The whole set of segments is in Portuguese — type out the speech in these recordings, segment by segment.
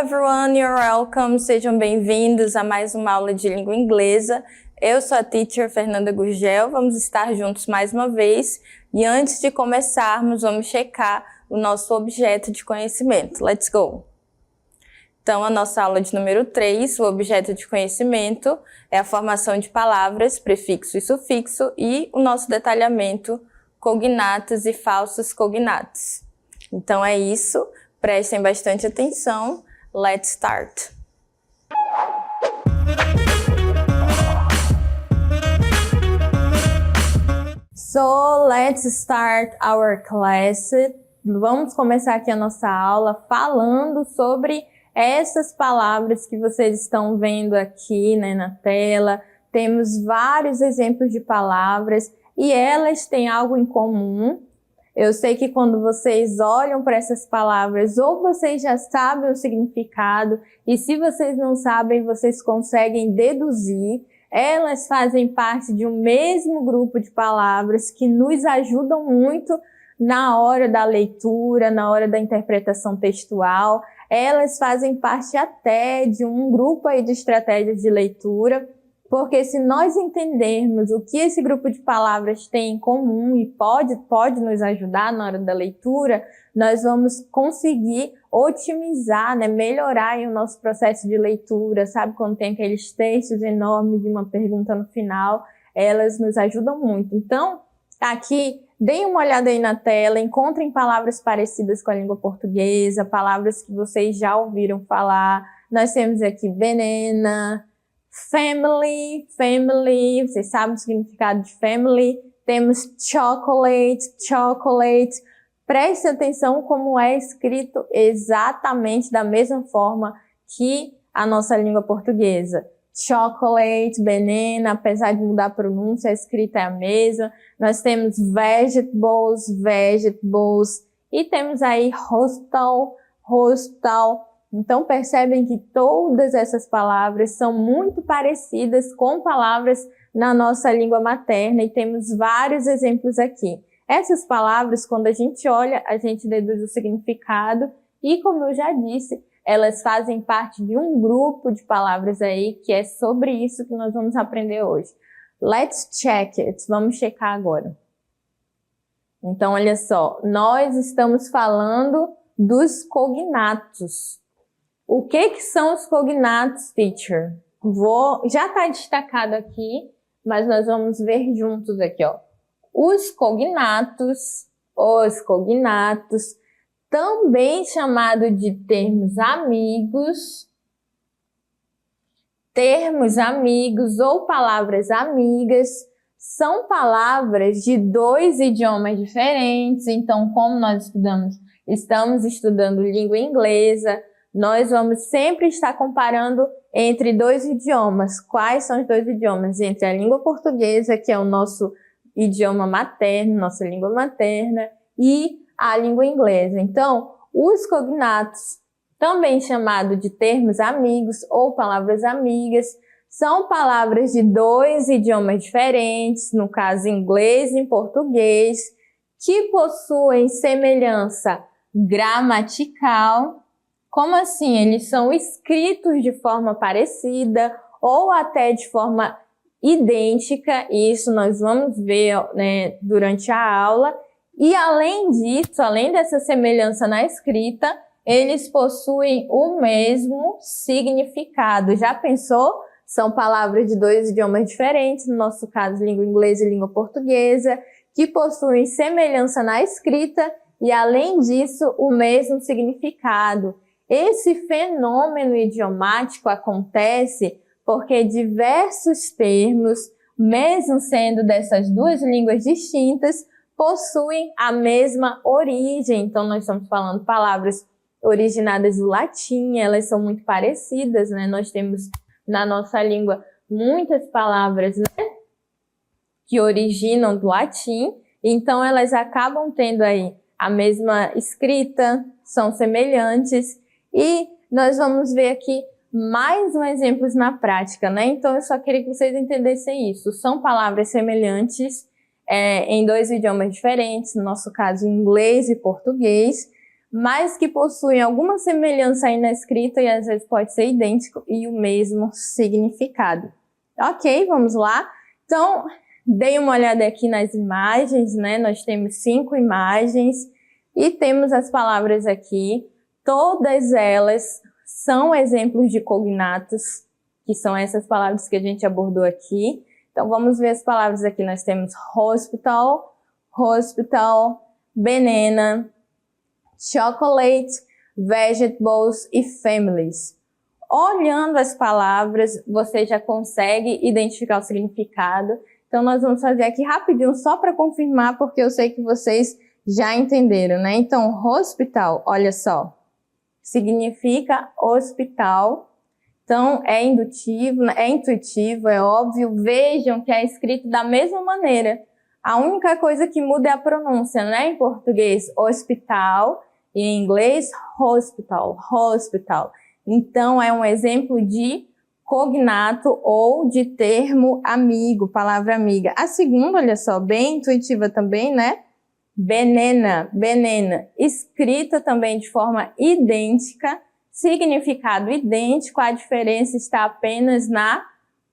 everyone, you're welcome. Sejam bem-vindos a mais uma aula de língua inglesa. Eu sou a teacher Fernanda Gurgel, vamos estar juntos mais uma vez. E antes de começarmos, vamos checar o nosso objeto de conhecimento. Let's go! Então, a nossa aula de número 3, o objeto de conhecimento, é a formação de palavras, prefixo e sufixo, e o nosso detalhamento, cognatos e falsos cognatos. Então é isso, prestem bastante atenção. Let's start! So, let's start our class. Vamos começar aqui a nossa aula falando sobre essas palavras que vocês estão vendo aqui, né, na tela. Temos vários exemplos de palavras e elas têm algo em comum. Eu sei que quando vocês olham para essas palavras, ou vocês já sabem o significado, e se vocês não sabem, vocês conseguem deduzir. Elas fazem parte de um mesmo grupo de palavras que nos ajudam muito na hora da leitura, na hora da interpretação textual. Elas fazem parte até de um grupo aí de estratégias de leitura, porque se nós entendermos o que esse grupo de palavras tem em comum e pode nos ajudar na hora da leitura, nós vamos conseguir otimizar, né, melhorar aí o nosso processo de leitura, sabe? Quando tem aqueles textos enormes de uma pergunta no final, elas nos ajudam muito. Então, aqui, deem uma olhada aí na tela, encontrem palavras parecidas com a língua portuguesa, palavras que vocês já ouviram falar. Nós temos aqui banana, family, vocês sabem o significado de family. Temos chocolate. Preste atenção como é escrito exatamente da mesma forma que a nossa língua portuguesa. Chocolate, banana, apesar de mudar a pronúncia, a escrita é a mesma. Nós temos vegetables. E temos aí hostel. Então, percebem que todas essas palavras são muito parecidas com palavras na nossa língua materna e temos vários exemplos aqui. Essas palavras, quando a gente olha, a gente deduz o significado e, como eu já disse, elas fazem parte de um grupo de palavras aí que é sobre isso que nós vamos aprender hoje. Let's check it. Vamos checar agora. Então, olha só, nós estamos falando dos cognatos. O que são os cognatos, teacher? Já está destacado aqui, mas nós vamos ver juntos aqui, ó. Os cognatos, também chamado de termos amigos ou palavras amigas, são palavras de dois idiomas diferentes. Então, como nós estamos estudando língua inglesa, nós vamos sempre estar comparando entre dois idiomas. Quais são os dois idiomas? Entre a língua portuguesa, que é o nosso idioma materno, nossa língua materna, e a língua inglesa. Então, os cognatos, também chamado de termos amigos ou palavras amigas, são palavras de dois idiomas diferentes, no caso inglês e português, que possuem semelhança gramatical. Como assim? Eles são escritos de forma parecida ou até de forma idêntica, e isso nós vamos ver, né, durante a aula. E além disso, além dessa semelhança na escrita, eles possuem o mesmo significado. Já pensou? São palavras de dois idiomas diferentes, no nosso caso, língua inglesa e língua portuguesa, que possuem semelhança na escrita e, além disso, o mesmo significado. Esse fenômeno idiomático acontece porque diversos termos, mesmo sendo dessas duas línguas distintas, possuem a mesma origem. Então, nós estamos falando palavras originadas do latim, elas são muito parecidas, né? Nós temos na nossa língua muitas palavras, né, que originam do latim, então elas acabam tendo aí a mesma escrita, são semelhantes. E nós vamos ver aqui mais um exemplos na prática, né? Então, eu só queria que vocês entendessem isso. São palavras semelhantes em dois idiomas diferentes, no nosso caso, inglês e português, mas que possuem alguma semelhança aí na escrita e às vezes pode ser idêntico e o mesmo significado. Ok, vamos lá? Então, dei uma olhada aqui nas imagens, né? Nós temos 5 imagens e temos as palavras aqui. Todas elas são exemplos de cognatos, que são essas palavras que a gente abordou aqui. Então, vamos ver as palavras aqui. Nós temos hospital, hospital, banana, chocolate, vegetables e families. Olhando as palavras, você já consegue identificar o significado. Então, nós vamos fazer aqui rapidinho só para confirmar, porque eu sei que vocês já entenderam, né? Então, hospital, olha só, significa hospital. Então, é indutivo, é intuitivo, é óbvio. Vejam que é escrito da mesma maneira. A única coisa que muda é a pronúncia, né? Em português, hospital, e em inglês, hospital, hospital. Então, é um exemplo de cognato ou de termo amigo, palavra amiga. A segunda, olha só, bem intuitiva também, né? Banana, banana, escrita também de forma idêntica, significado idêntico, a diferença está apenas na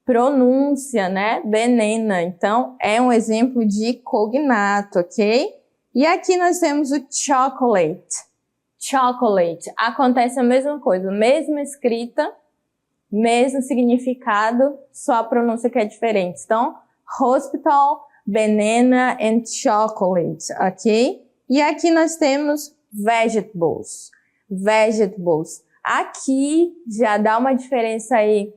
pronúncia, né? Banana. Então, é um exemplo de cognato, ok? E aqui nós temos o chocolate. Chocolate. Acontece a mesma coisa, mesma escrita, mesmo significado, só a pronúncia que é diferente. Então, hospital, banana and chocolate, ok? E aqui nós temos vegetables. Vegetables. Aqui já dá uma diferença aí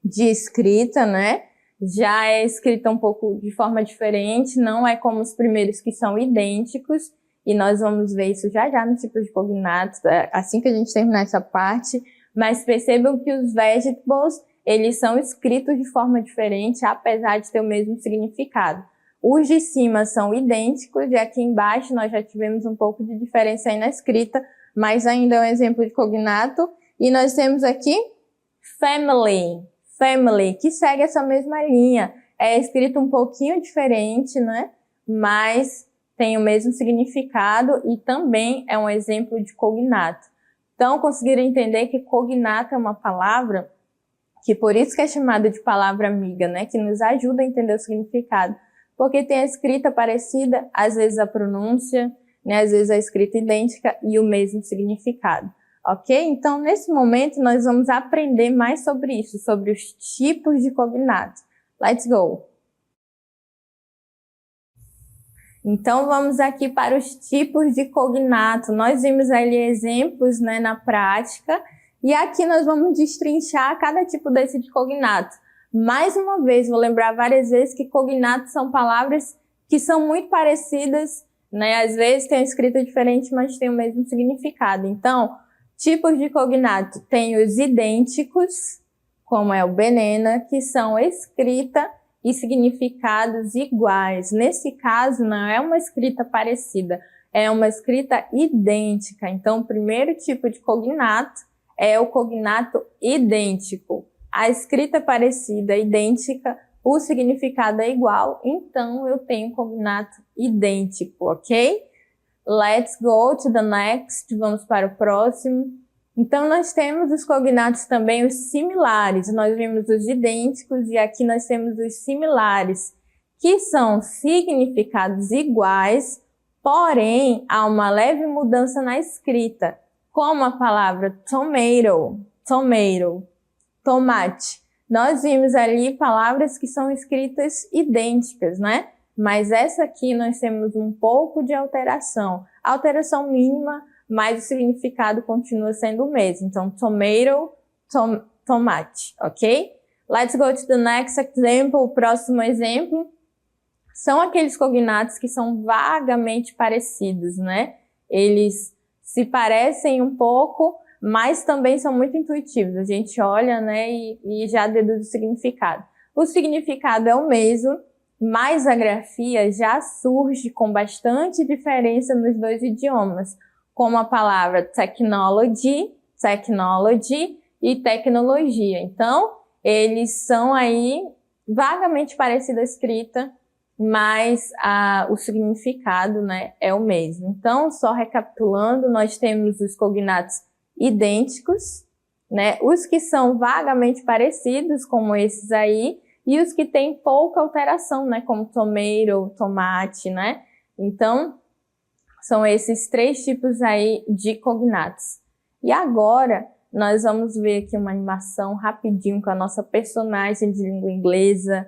de escrita, né? Já é escrita um pouco de forma diferente, não é como os primeiros que são idênticos. E nós vamos ver isso já no tipo de cognatos, assim que a gente terminar essa parte. Mas percebam que os vegetables, eles são escritos de forma diferente, apesar de ter o mesmo significado. Os de cima são idênticos e aqui embaixo nós já tivemos um pouco de diferença aí na escrita, mas ainda é um exemplo de cognato. E nós temos aqui family, family, que segue essa mesma linha. É escrito um pouquinho diferente, né? Mas tem o mesmo significado e também é um exemplo de cognato. Então, conseguiram entender que cognato é uma palavra que por isso que é chamada de palavra amiga, né? Que nos ajuda a entender o significado. Porque tem a escrita parecida, às vezes a pronúncia, né? Às vezes a escrita idêntica e o mesmo significado. Ok? Então, nesse momento, nós vamos aprender mais sobre isso, sobre os tipos de cognato. Let's go! Então, vamos aqui para os tipos de cognato. Nós vimos ali exemplos, né, na prática, e aqui nós vamos destrinchar cada tipo desse de cognato. Mais uma vez, vou lembrar várias vezes que cognatos são palavras que são muito parecidas, né? Às vezes tem uma escrita diferente, mas tem o mesmo significado. Então, tipos de cognato tem os idênticos, como é o banana, que são escrita e significados iguais. Nesse caso, não é uma escrita parecida, é uma escrita idêntica. Então, o primeiro tipo de cognato é o cognato idêntico. A escrita é parecida, idêntica, o significado é igual, então eu tenho cognato idêntico, ok? Let's go to the next, vamos para o próximo. Então, nós temos os cognatos também, os similares. Nós vimos os idênticos e aqui nós temos os similares, que são significados iguais, porém, há uma leve mudança na escrita, como a palavra tomato, tomato, tomate. Nós vimos ali palavras que são escritas idênticas, né? Mas essa aqui nós temos um pouco de alteração. Alteração mínima, mas o significado continua sendo o mesmo. Então, tomato, tomate, ok? Let's go to the next example. O próximo exemplo são aqueles cognatos que são vagamente parecidos, né? Eles se parecem um pouco, mas também são muito intuitivos. A gente olha, né, e já deduz o significado. O significado é o mesmo, mas a grafia já surge com bastante diferença nos dois idiomas, como a palavra technology, technology e tecnologia. Então, eles são aí vagamente parecidos a escrita, mas o significado, né, é o mesmo. Então, só recapitulando, nós temos os cognatos idênticos, né, os que são vagamente parecidos, como esses aí, e os que têm pouca alteração, né, como tomato, tomate, né? Então, são esses 3 tipos aí de cognatos. E agora, nós vamos ver aqui uma animação rapidinho com a nossa personagem de língua inglesa,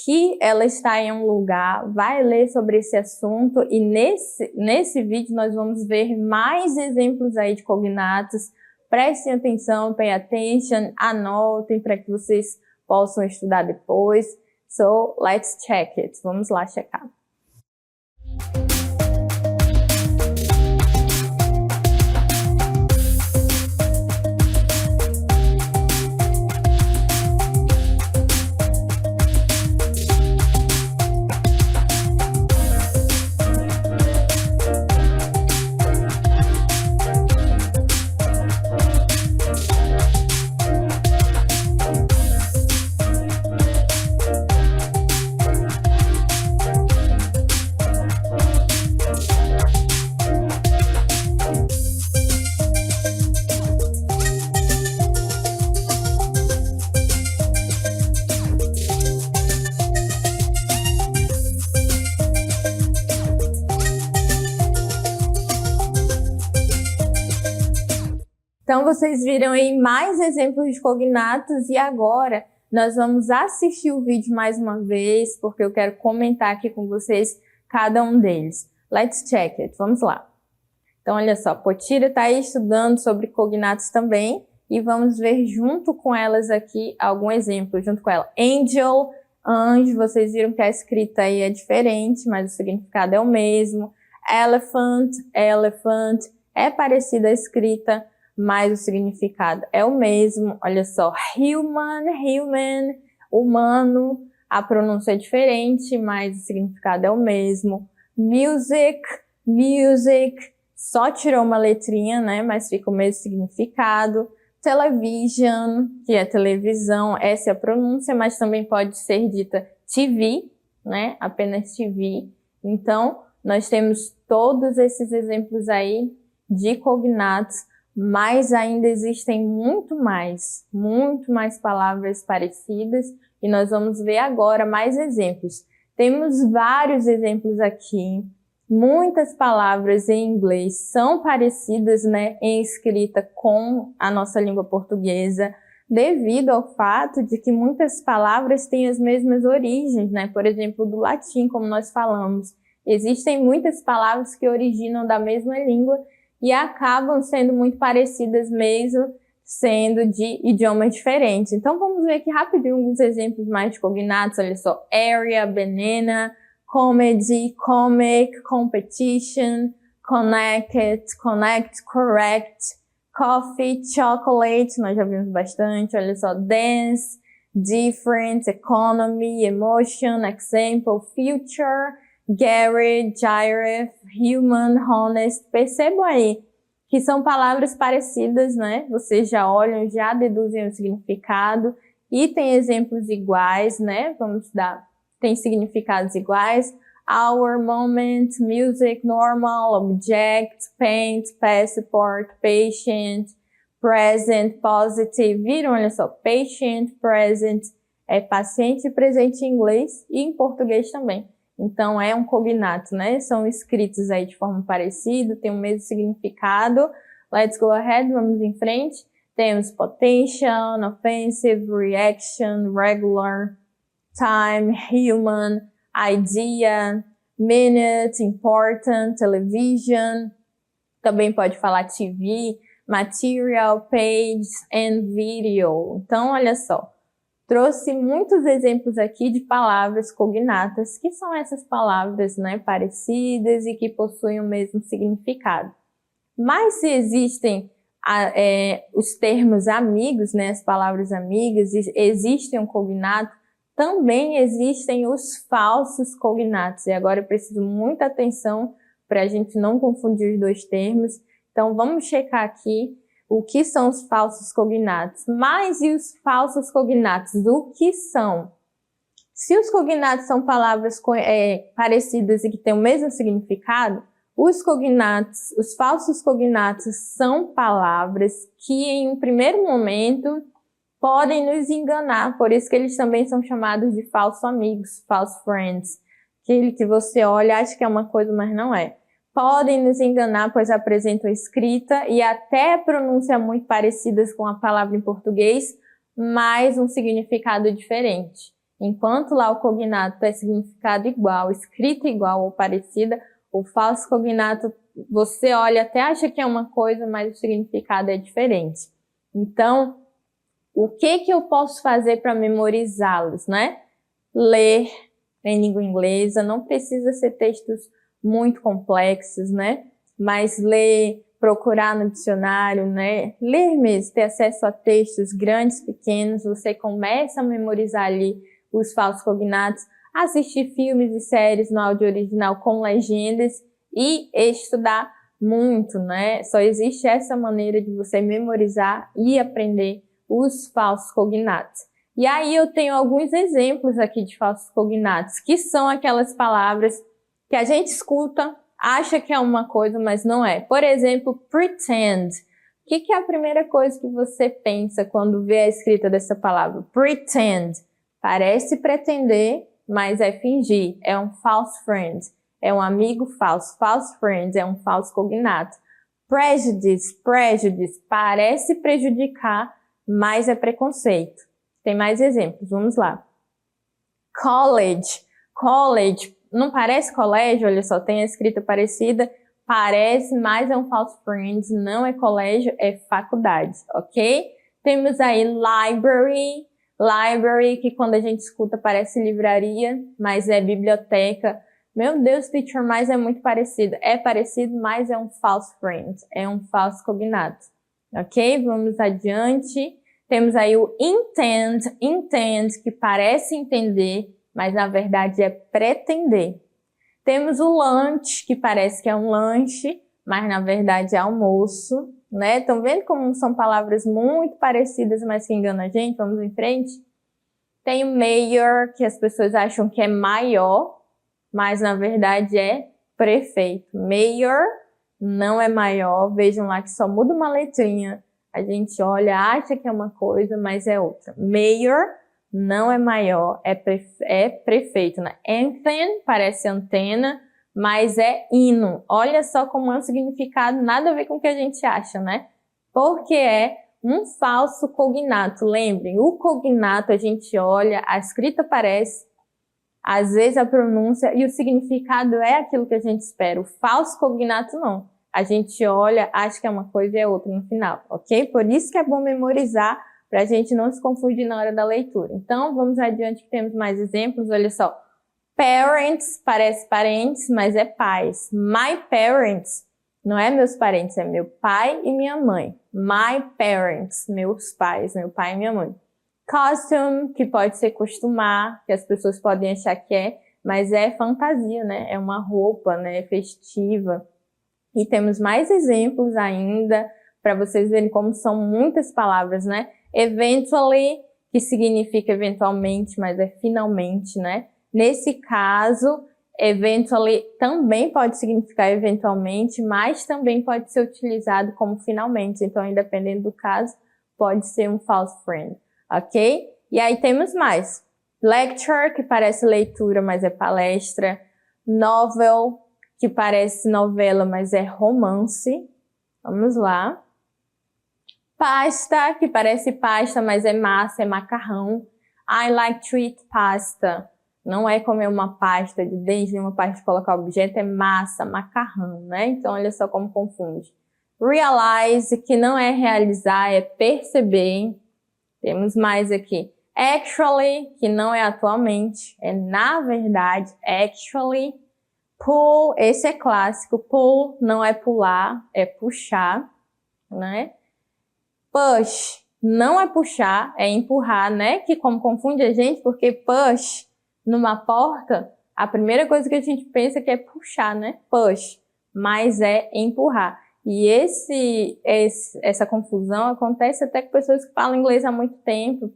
que ela está em um lugar, vai ler sobre esse assunto, e nesse vídeo nós vamos ver mais exemplos aí de cognatos. Prestem atenção, pay attention, anotem para que vocês possam estudar depois. So, let's check it. Vamos lá checar. Então, vocês viram aí mais exemplos de cognatos e agora nós vamos assistir o vídeo mais uma vez, porque eu quero comentar aqui com vocês cada um deles. Let's check it. Vamos lá. Então, olha só, Potira está aí estudando sobre cognatos também e vamos ver junto com elas aqui algum exemplo, junto com ela. Angel, anjo, vocês viram que a escrita aí é diferente, mas o significado é o mesmo. Elephant, elephant, é parecida a escrita, mas o significado é o mesmo. Olha só, human, human, humano, a pronúncia é diferente, mas o significado é o mesmo. Music, music, só tirou uma letrinha, né, mas fica o mesmo significado. Television, que é televisão, essa é a pronúncia, mas também pode ser dita TV, né, apenas TV. Então, nós temos todos esses exemplos aí de cognatos, mas ainda existem muito mais palavras parecidas e nós vamos ver agora mais exemplos. Temos vários exemplos aqui, muitas palavras em inglês são parecidas, né, em escrita com a nossa língua portuguesa, devido ao fato de que muitas palavras têm as mesmas origens, né, por exemplo, do latim, como nós falamos. Existem muitas palavras que originam da mesma língua e acabam sendo muito parecidas mesmo sendo de idiomas diferentes. Então vamos ver aqui rapidinho alguns exemplos mais de cognatos. Olha só, area, banana, comedy, comic, competition, connected, connect, correct, coffee, chocolate, nós já vimos bastante. Olha só, dance, different, economy, emotion, example, future, Gary, Giraffe, Human, Honest, percebam aí que são palavras parecidas, né? Vocês já olham, já deduzem o significado e tem exemplos iguais, né? Vamos dar, tem significados iguais. Hour, moment, music, normal, object, paint, passport, patient, present, positive. Viram? Olha só, patient, present, é paciente e presente em inglês e em português também. Então, é um cognato, né? São escritos aí de forma parecida, tem o mesmo significado. Let's go ahead, vamos em frente. Temos potential, offensive, reaction, regular, time, human, idea, minute, important, television. Também pode falar TV, material, page, and video. Então, olha só. Trouxe muitos exemplos aqui de palavras cognatas, que são essas palavras, né, parecidas e que possuem o mesmo significado. Mas se existem os termos amigos, né, as palavras amigas, existem um cognato, também existem os falsos cognatos. E agora eu preciso muita atenção para a gente não confundir os dois termos. Então vamos checar aqui o que são os falsos cognatos. Mas e os falsos cognatos? O que são? Se os cognatos são palavras parecidas e que têm o mesmo significado, os cognatos, os falsos cognatos são palavras que em um primeiro momento podem nos enganar, por isso que eles também são chamados de falsos amigos, false friends. Aquele que você olha, acha que é uma coisa, mas não é. Podem nos enganar, pois apresentam escrita e até pronúncia muito parecidas com a palavra em português, mas um significado diferente. Enquanto lá o cognato é significado igual, escrita igual ou parecida, o falso cognato você olha, até acha que é uma coisa, mas o significado é diferente. Então, o que eu posso fazer para memorizá-los, né? Ler em língua inglesa, não precisa ser textos muito complexos, né? Mas ler, procurar no dicionário, né? Ler mesmo, ter acesso a textos grandes, pequenos, você começa a memorizar ali os falsos cognatos, assistir filmes e séries no áudio original com legendas e estudar muito, né? Só existe essa maneira de você memorizar e aprender os falsos cognatos. E aí eu tenho alguns exemplos aqui de falsos cognatos, que são aquelas palavras que a gente escuta, acha que é uma coisa, mas não é. Por exemplo, pretend. O que é a primeira coisa que você pensa quando vê a escrita dessa palavra? Pretend. Parece pretender, mas é fingir. É um false friend. É um amigo falso. False friend é um falso cognato. Prejudice. Prejudice. Parece prejudicar, mas é preconceito. Tem mais exemplos, vamos lá. College. College, não parece colégio? Olha só, tem a escrita parecida. Parece, mas é um false friend, não é colégio, é faculdade, ok? Temos aí library. Library, que quando a gente escuta parece livraria, mas é biblioteca. Meu Deus, teacher, mas é muito parecido. É parecido, mas é um false friend, é um falso cognato, ok? Vamos adiante. Temos aí o intend, intend, que parece entender, mas na verdade é pretender. Temos o lunch, que parece que é um lanche, mas na verdade é almoço, né? Estão vendo como são palavras muito parecidas, mas que enganam a gente? Vamos em frente. Tem o mayor, que as pessoas acham que é maior, mas na verdade é prefeito. Mayor não é maior, vejam lá que só muda uma letrinha. A gente olha, acha que é uma coisa, mas é outra. Mayor não é maior, é prefeito, né? Anthem parece antena, mas é hino. Olha só como é um significado, nada a ver com o que a gente acha, né? Porque é um falso cognato. Lembrem, o cognato a gente olha, a escrita parece, às vezes a pronúncia e o significado é aquilo que a gente espera. O falso cognato não. A gente olha, acha que é uma coisa e é outra no final, ok? Por isso que é bom memorizar, para a gente não se confundir na hora da leitura. Então, vamos adiante que temos mais exemplos. Olha só. Parents, parece parentes, mas é pais. My parents, não é meus parentes, é meu pai e minha mãe. My parents, meus pais, meu pai e minha mãe. Costume, que pode ser costumar, que as pessoas podem achar que é, mas é fantasia, né? É uma roupa, né? Festiva. E temos mais exemplos ainda, para vocês verem como são muitas palavras, né? Eventually, que significa eventualmente, mas é finalmente, né? Nesse caso, eventually também pode significar eventualmente, mas também pode ser utilizado como finalmente. Então, independente do caso, pode ser um false friend, ok? E aí temos mais. Lecture, que parece leitura, mas é palestra. Novel, que parece novela, mas é romance. Vamos lá. Pasta, que parece pasta, mas é massa, é macarrão. I like to eat pasta. Não é comer uma pasta de dente, nem uma pasta de colocar objeto, é massa, macarrão, né? Então, olha só como confunde. Realize, que não é realizar, é perceber. Temos mais aqui. Actually, que não é atualmente, é na verdade, actually. Pull, esse é clássico. Pull não é pular, é puxar, né? Push não é puxar, é empurrar, né? Que como confunde a gente, porque push numa porta, a primeira coisa que a gente pensa que é puxar, né? Push, mas é empurrar. E essa confusão acontece até com pessoas que falam inglês há muito tempo,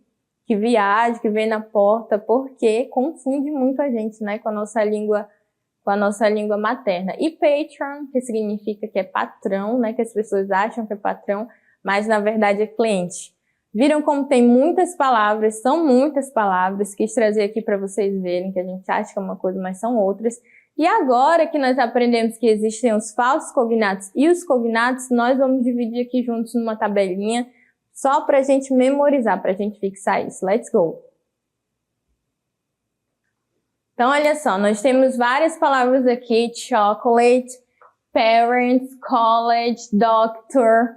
que viaja, que vem na porta, porque confunde muito a gente, né, com a nossa língua materna. E patron, que significa que é patrão, né, que as pessoas acham que é patrão, mas na verdade é cliente. Viram como tem muitas palavras, são muitas palavras, quis trazer aqui para vocês verem que a gente acha que é uma coisa, mas são outras. E agora que nós aprendemos que existem os falsos cognatos e os cognatos, nós vamos dividir aqui juntos numa tabelinha, só para a gente memorizar, para a gente fixar isso. Let's go! Então, olha só, nós temos várias palavras aqui: chocolate, parents, college, doctor,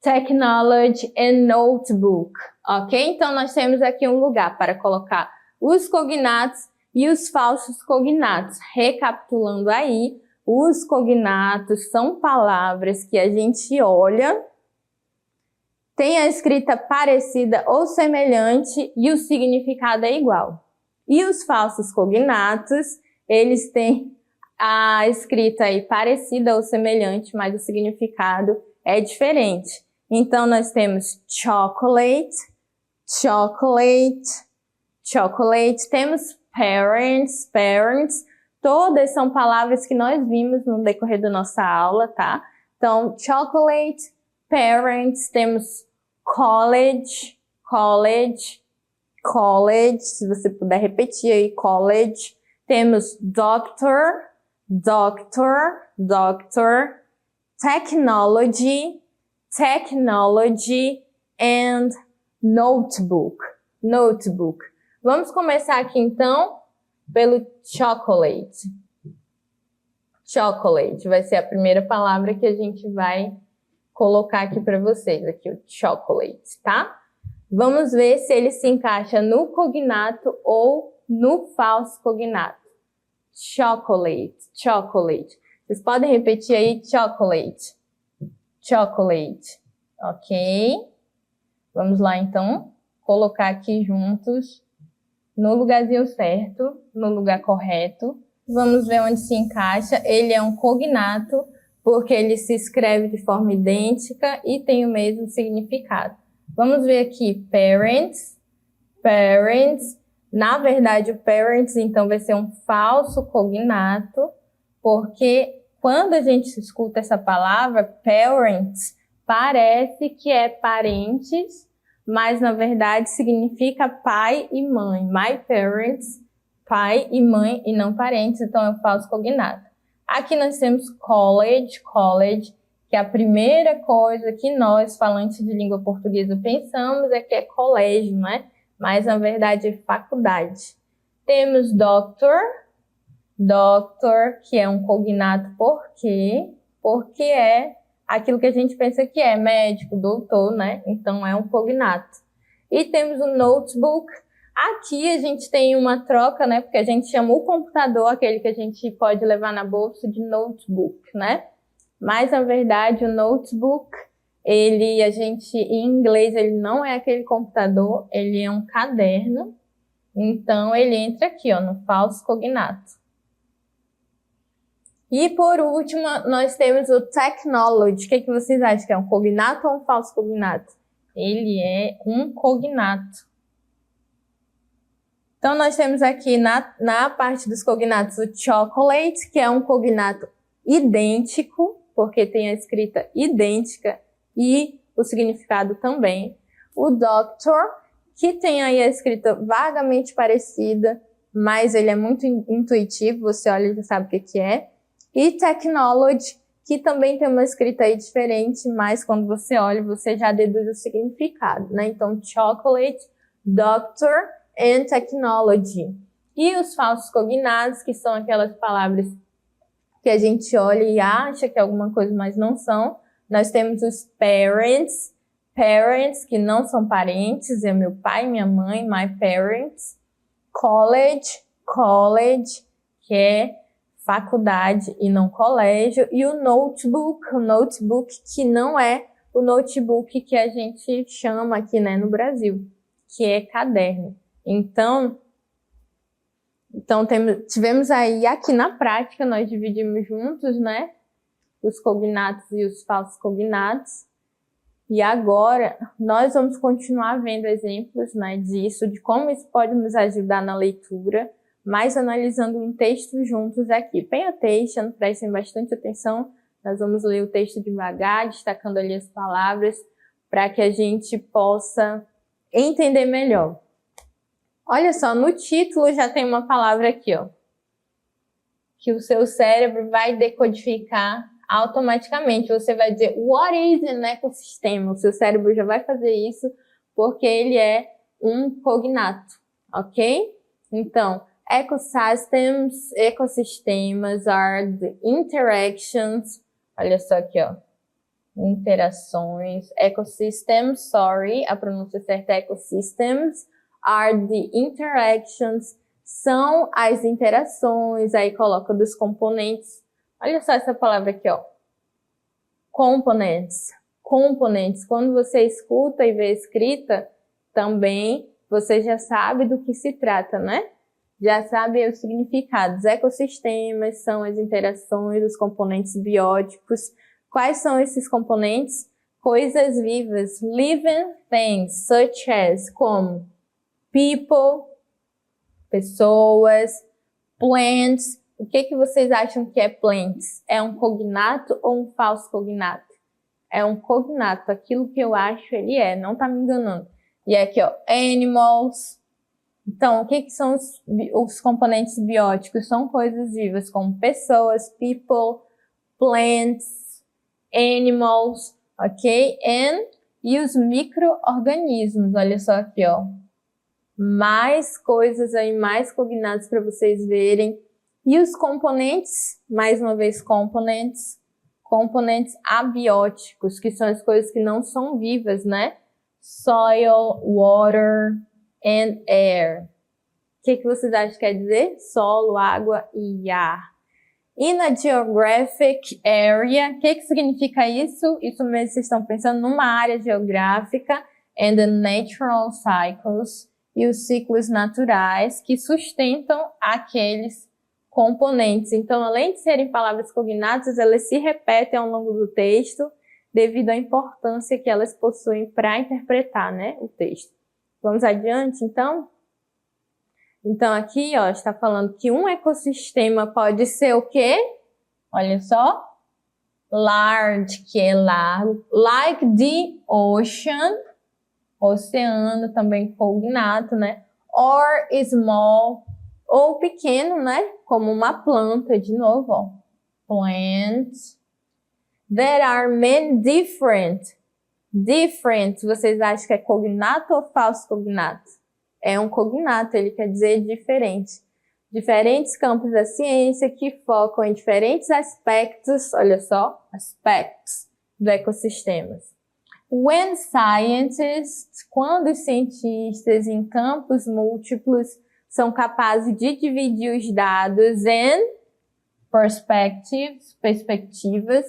technology and notebook, ok? Então, nós temos aqui um lugar para colocar os cognatos e os falsos cognatos. Recapitulando aí, os cognatos são palavras que a gente olha, tem a escrita parecida ou semelhante e o significado é igual. E os falsos cognatos, eles têm a escrita aí parecida ou semelhante, mas o significado é diferente. Então, nós temos chocolate, chocolate, chocolate. Temos parents, parents. Todas são palavras que nós vimos no decorrer da nossa aula, tá? Então, chocolate, parents. Temos college, college, college. Se você puder repetir aí, college. Temos doctor, doctor, doctor. Technology, technology and notebook, notebook. Vamos começar aqui então pelo chocolate. Chocolate vai ser a primeira palavra que a gente vai colocar aqui para vocês, aqui o chocolate, tá? Vamos ver se ele se encaixa no cognato ou no falso cognato. Chocolate, chocolate. Vocês podem repetir aí, chocolate, chocolate, ok? Vamos lá, então, colocar aqui juntos, no lugarzinho certo, no lugar correto. Vamos ver onde se encaixa. Ele é um cognato, porque ele se escreve de forma idêntica e tem o mesmo significado. Vamos ver aqui, parents, parents. Na verdade, o parents, então, vai ser um falso cognato, porque quando a gente escuta essa palavra, parents, parece que é parentes, mas na verdade significa pai e mãe. My parents, pai e mãe e não parentes, então é um falso cognato. Aqui nós temos college, college, que a primeira coisa que nós, falantes de língua portuguesa, pensamos é que é colégio, né? Mas na verdade é faculdade. Temos doctor, doctor, que é um cognato porque é aquilo que a gente pensa que é médico, doutor, né? Então é um cognato. E temos o notebook. Aqui a gente tem uma troca, né? Porque a gente chama o computador, aquele que a gente pode levar na bolsa, de notebook, né? Mas na verdade o notebook, em inglês, ele não é aquele computador, ele é um caderno. Então ele entra aqui, ó, no falso cognato. E por último, nós temos o technology. O que vocês acham? Que é um cognato ou um falso cognato? Ele é um cognato. Então, nós temos aqui na parte dos cognatos o chocolate, que é um cognato idêntico, porque tem a escrita idêntica e o significado também. O doctor, que tem aí a escrita vagamente parecida, mas ele é muito intuitivo, você olha e já sabe o que é. E technology, que também tem uma escrita aí diferente, mas quando você olha, você já deduz o significado, né? Então, chocolate, doctor and technology. E os falsos cognatos, que são aquelas palavras que a gente olha e acha que é alguma coisa, mas não são. Nós temos os parents, parents, que não são parentes, é meu pai, minha mãe, my parents. College, college, que é faculdade e não colégio. E o notebook, que não é o notebook que a gente chama aqui, né, no Brasil, que é caderno. Então tivemos aí, aqui na prática, nós dividimos juntos, né, os cognatos e os falsos cognatos. E agora, nós vamos continuar vendo exemplos, né, disso, de como isso pode nos ajudar na leitura, mas analisando um texto juntos aqui. Pay attention, prestem bastante atenção. Nós vamos ler o texto devagar, destacando ali as palavras, para que a gente possa entender melhor. Olha só, no título já tem uma palavra aqui, ó, que o seu cérebro vai decodificar automaticamente. Você vai dizer, what is an ecossistema? O seu cérebro já vai fazer isso porque ele é um cognato, ok? Então, ecossistemas are the interactions, olha só aqui, ó, interações, ecosystems, sorry, a pronúncia certa é ecosystems, are the interactions, são as interações, aí coloca dos componentes. Olha só essa palavra aqui, ó. Components. Componentes. Quando você escuta e vê escrita, também você já sabe do que se trata, né? Já sabe os significados. Ecossistemas são as interações dos componentes bióticos. Quais são esses componentes? Coisas vivas. Living things, such as, como people, pessoas, plants. O que vocês acham que é plants? É um cognato ou um falso cognato? É um cognato, aquilo que eu acho ele é, não tá me enganando. E aqui, ó, animals. Então, o que são os componentes bióticos? São coisas vivas, como pessoas, people, plants, animals, ok? E os micro-organismos, olha só aqui, ó. Mais coisas aí, mais cognatos para vocês verem. E os componentes, mais uma vez, componentes abióticos, que são as coisas que não são vivas, né? Soil, water and air. O que vocês acham que quer dizer? Solo, água e ar. In a geographic area, o que significa isso? Isso mesmo, vocês estão pensando numa área geográfica, and the natural cycles, e os ciclos naturais que sustentam aqueles componentes. Então, além de serem palavras cognatas, elas se repetem ao longo do texto devido à importância que elas possuem para interpretar, né, o texto. Vamos adiante, então? Então, aqui, ó, está falando que um ecossistema pode ser o quê? Olha só. Large, que é largo. Like the ocean. Oceano, também cognato, né? Or small, ou pequeno, né? Como uma planta, de novo, ó. Plant. There are many different. Different, vocês acham que é cognato ou falso cognato? É um cognato, ele quer dizer diferente. Diferentes campos da ciência que focam em diferentes aspectos, olha só, aspectos do ecossistemas. When scientists, quando os cientistas em campos múltiplos são capazes de dividir os dados em perspectivas,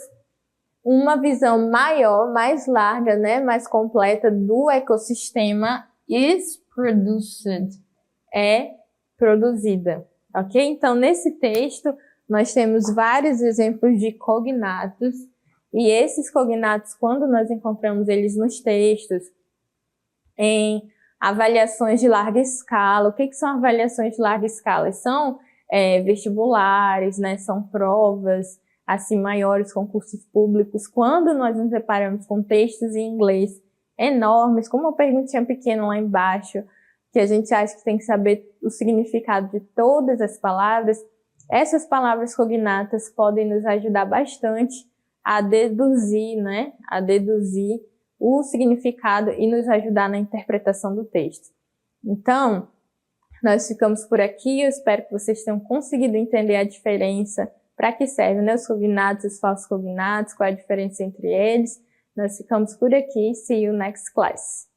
uma visão maior, mais larga, né, mais completa do ecossistema is produced, é produzida, ok? Então, nesse texto, nós temos vários exemplos de cognatos, e esses cognatos, quando nós encontramos eles nos textos, em avaliações de larga escala. O que são avaliações de larga escala? São vestibulares, né? São provas assim maiores, concursos públicos. Quando nós nos deparamos com textos em inglês enormes, com uma perguntinha pequena lá embaixo, que a gente acha que tem que saber o significado de todas as palavras, essas palavras cognatas podem nos ajudar bastante a deduzir, né? A deduzir o significado e nos ajudar na interpretação do texto. Então, nós ficamos por aqui. Eu espero que vocês tenham conseguido entender a diferença, para que servem, né, os cognatos e os falsos cognatos, qual é a diferença entre eles. Nós ficamos por aqui. See you next class.